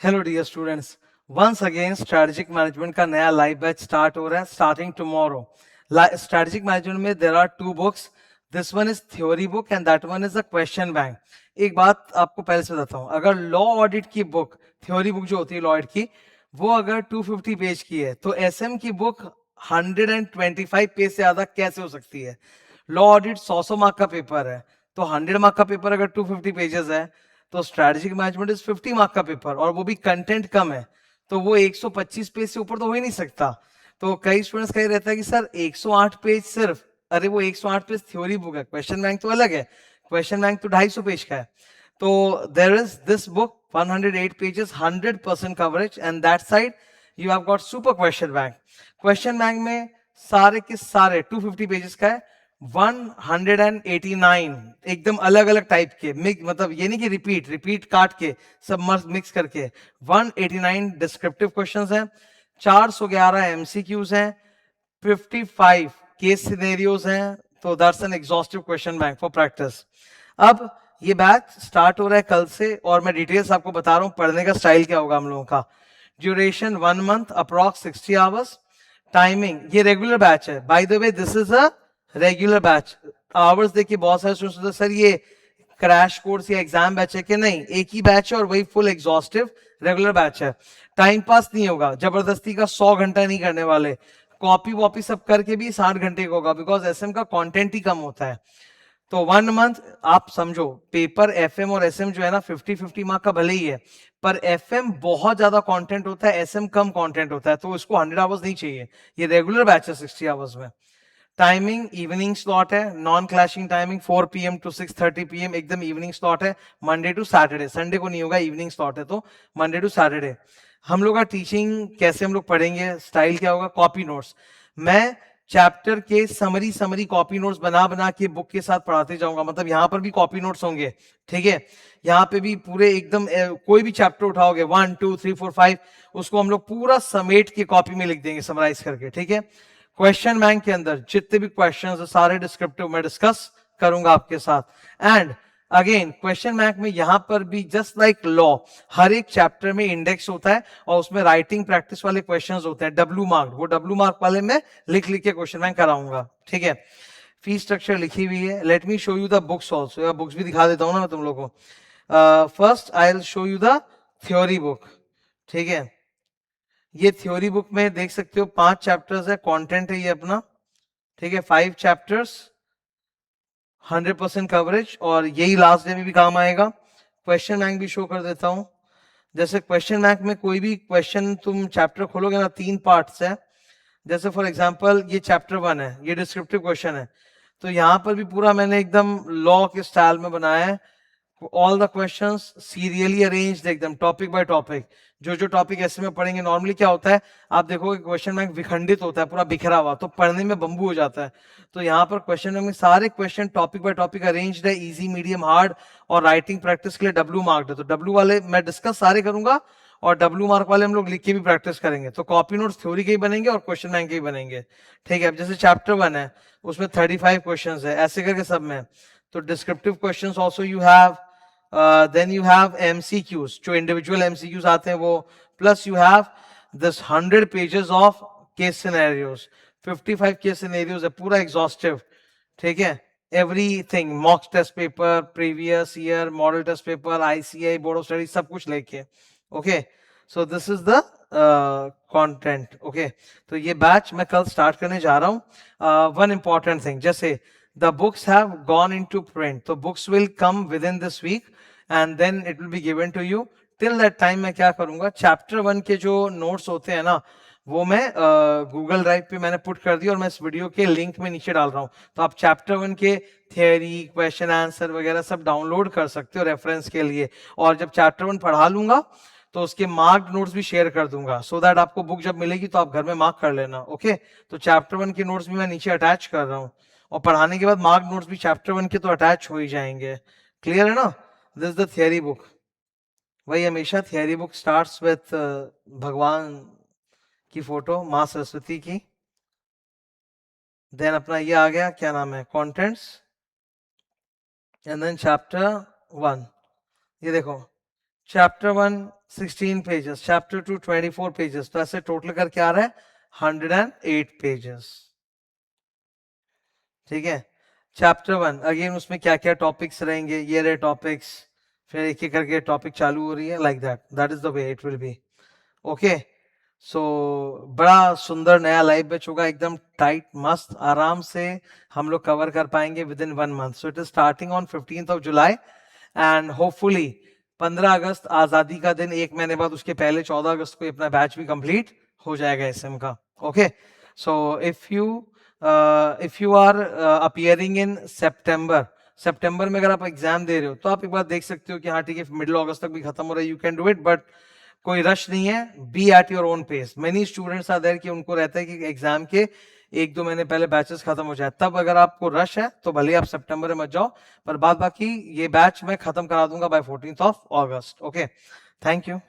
Hello dear students, once again strategic management का नया live batch start हो रहा है स्टार्टिंग टुमारो। स्ट्रेटेजिक मैनेजमेंट में there are two books. This one is theory book and that one is a question bank. एक बात आपको पहले से बताता हूँ, अगर लॉ ऑडिट की बुक, थ्योरी बुक जो होती है लॉ ऑडिट की, वो अगर 250 पेज की है तो एसएम की बुक 125 पेज से ज्यादा कैसे हो सकती है? लॉ ऑडिट 100 मार्क का पेपर है, तो 100 मार्क का पेपर अगर 250 पेजेस है तो स्ट्रैटेजिक मैनेजमेंट इज 50 मार्क का पेपर, और वो भी कंटेंट कम है, तो वो 125 पेज से ऊपर तो हो ही नहीं सकता। तो कई स्टूडेंट्स कही रहता है कि सर 108 पेज सिर्फ, अरे वो 108 पेज थ्योरी बुक है, क्वेश्चन बैंक तो अलग है। क्वेश्चन बैंक तो 250 पेज का है। तो there is this book 108 pages, 100% coverage, and that side you have got super question bank. Question bank में सारे के सारे 250 पेजेस का है, 189 एकदम अलग अलग टाइप के मिक्स, मतलब ये नहीं कि रिपीट रिपीट काट के सब मिक्स करके 189 डिस्क्रिप्टिव क्वेश्चंस हैं, 411 एमसीक्यूज हैं, 55 केस सिनेरियोज हैं। तो that's an exhaustive question bank for practice. अब ये बैच स्टार्ट हो रहा है कल से, और मैं डिटेल्स आपको बता रहा हूँ पढ़ने का स्टाइल क्या होगा हम लोगों का। Duration 1 month, approx 60 hours. Timing, ये रेगुलर बैच है, by the way this is a regular batch. Hours देखिए, बहुत सारे स्टूडेंट्स सर ये क्रैश कोर्स या एग्जाम बैच है कि नहीं, एक ही बैच है और वही फुल एग्जॉस्टिव रेगुलर बैच है। टाइम पास नहीं होगा, जबरदस्ती का 100 घंटा नहीं करने वाले, कॉपी वॉपी सब करके भी 60 घंटे का होगा, बिकॉज एसएम का कंटेंट ही कम होता है। तो 1 मंथ आप समझो, पेपर एफएम और एसएम जो है ना 50-50 मार्क का भले ही है, पर एफएम बहुत ज्यादा कंटेंट होता है, एसएम कम कंटेंट होता है, तो इसको 100 आवर्स नहीं चाहिए। ये रेगुलर बैच है 60 आवर्स में। टाइमिंग इवनिंग स्लॉट है, non clashing timing 4 PM to 6:30 PM, एकदम इवनिंग स्लॉट है, मंडे टू सैटरडे, संडे को नहीं होगा, इवनिंग स्लॉट है, तो मंडे टू सैटरडे। हम लोग का टीचिंग कैसे हम लोग पढ़ेंगे, स्टाइल क्या होगा, कॉपी नोट्स। मैं चैप्टर के समरी समरी कॉपी नोट्स बना बना के बुक के साथ पढ़ाते जाऊंगा, मतलब यहाँ पर भी कॉपी नोट्स होंगे, ठीक है। यहाँ पे भी पूरे एकदम कोई भी चैप्टर उठाओगे 1 2 3 4 5, उसको हम लोग पूरा समेट के कॉपी में लिख देंगे, समराइज करके, ठीक है। क्वेश्चन बैंक के अंदर जितने भी क्वेश्चंस है सारे डिस्क्रिप्टिव मैं डिस्कस करूंगा आपके साथ। एंड अगेन क्वेश्चन बैंक में यहां पर भी जस्ट लाइक लॉ, हर एक चैप्टर में इंडेक्स होता है और उसमें राइटिंग प्रैक्टिस वाले क्वेश्चंस होते हैं डब्ल्यू मार्क, वो डब्ल्यू मार्क वाले में लिख लिख के क्वेश्चन बैंक कराऊंगा, ठीक है। फीस स्ट्रक्चर लिखी हुई है, let me show you the books also, या बुक्स भी दिखा देता हूं ना मैं तुम लोगों को। First I will show you the theory book, ठीक है। ये थ्योरी बुक में देख सकते हो 5 चैप्टर्स है, कंटेंट है ये अपना, ठीक है। 5 चैप्टर्स, 100% कवरेज, और यही लास्ट डे में भी काम आएगा। क्वेश्चन बैंक भी शो कर देता हूं। जैसे क्वेश्चन बैंक में कोई भी क्वेश्चन तुम चैप्टर खोलोगे ना, 3 पार्ट्स है। जैसे फॉर एग्जांपल ये चैप्टर 1 है, ये डिस्क्रिप्टिव क्वेश्चन है, तो यहां पर भी पूरा मैंने एकदम लॉ के स्टाइल में बनाया है। All the questions serially arranged, एकदम टॉपिक बाय टॉपिक। जो जो टॉपिक ऐसे में पढ़ेंगे, नॉर्मली क्या होता है आप देखोगे क्वेश्चन बैंक विखंडित होता है, पूरा बिखरा हुआ, तो पढ़ने में बंबू हो जाता है। तो यहाँ पर क्वेश्चन बैंक में सारे question topic by topic arranged है, इजी मीडियम हार्ड, और राइटिंग प्रैक्टिस के लिए डब्ल्यू मार्क है, तो डब्ल्यू वाले मैं डिस्कस सारे करूंगा, और डब्ल्यू मार्क वाले हम लोग लिख के भी प्रैक्टिस करेंगे। तो कॉपी नोट्स थ्योरी के ही बनेंगे और क्वेश्चन बैंक के ही बनेंगे, ठीक है। अब जैसे चैप्टर 1 है, उसमें 35 क्वेश्चन है, ऐसे करके सब में। तो descriptive question also you have, then you have MCQs, जो individual MCQs आते हैं वो, plus you have this 100 pages of case scenarios, 55 case scenarios है, पूरा exhaustive, ठीक है। Everything, mock test paper, previous year, model test paper, ICI, board of studies, सब कुछ लेके, okay. So this is the content, okay. तो ये batch मैं कल स्टार्ट करने जा रहा हूँ। one important thing, जैसे the books have gone into print, तो books will come within this week and then it will be given to you. Till that time मैं क्या करूंगा, चैप्टर 1 के जो नोट्स होते हैं ना, वो मैं गूगल ड्राइव पे मैंने पुट कर दिया, और मैं इस वीडियो के लिंक में नीचे डाल रहा हूँ, तो आप चैप्टर 1 के थियरी, क्वेश्चन आंसर वगैरह सब डाउनलोड कर सकते हो रेफरेंस के लिए। और जब चैप्टर 1 पढ़ा लूंगा तो उसके मार्क नोट्स भी शेयर कर दूंगा, सो दैट आपको बुक जब मिलेगी तो आप घर में मार्क कर लेना, ओके। तो चैप्टर 1 के नोट्स भी मैं नीचे अटैच कर रहा हूँ, और पढ़ाने के बाद मार्क नोट्स भी चैप्टर 1 के तो अटैच हो ही जाएंगे, क्लियर है ना। This is the theory book. वही हमेशा थियरी बुक स्टार्ट्स विथ भगवान की फोटो, माँ सरस्वती की, देन अपना ये आ गया, क्या नाम है, कंटेंट्स, एंड देन चैप्टर 1। ये देखो चैप्टर 1 16 पेजेस, चैप्टर 2 24 पेजेस, तो ऐसे टोटल करके आ रहा है 108 पेजेस। ठीक है, चैप्टर 1 अगेन उसमें क्या क्या टॉपिक्स रहेंगे, ये रहे टॉपिक्स, फिर एक एक करके टॉपिक चालू हो रही है, like that is the way it will be. Okay, so बड़ा सुंदर नया लाइव बैच होगा, एकदम टाइट मस्त आराम से हम लोग कवर कर पाएंगे with in 1 month. So it is starting on 15th of July and hopefully 15 अगस्त आजादी का दिन, एक महीने बाद उसके पहले 14 अगस्त को अपना बैच भी कंप्लीट हो जाएगा एसएम का। Okay, so if you are appearing in सितंबर में अगर आप एग्जाम दे रहे हो तो आप एक बार देख सकते हो कि हाँ ठीक है मिडिल अगस्त तक भी खत्म हो रहा है, you can do it, but कोई रश नहीं है, be at your own pace. Many students are there कि उनको रहता है कि एग्जाम के 1-2 महीने पहले बैचेस खत्म हो जाए, तब अगर आपको रश है तो भले आप सितंबर में मत जाओ, पर बाद बाकी ये बैच मैं खत्म करा दूंगा by 14th of August. Okay, thank you.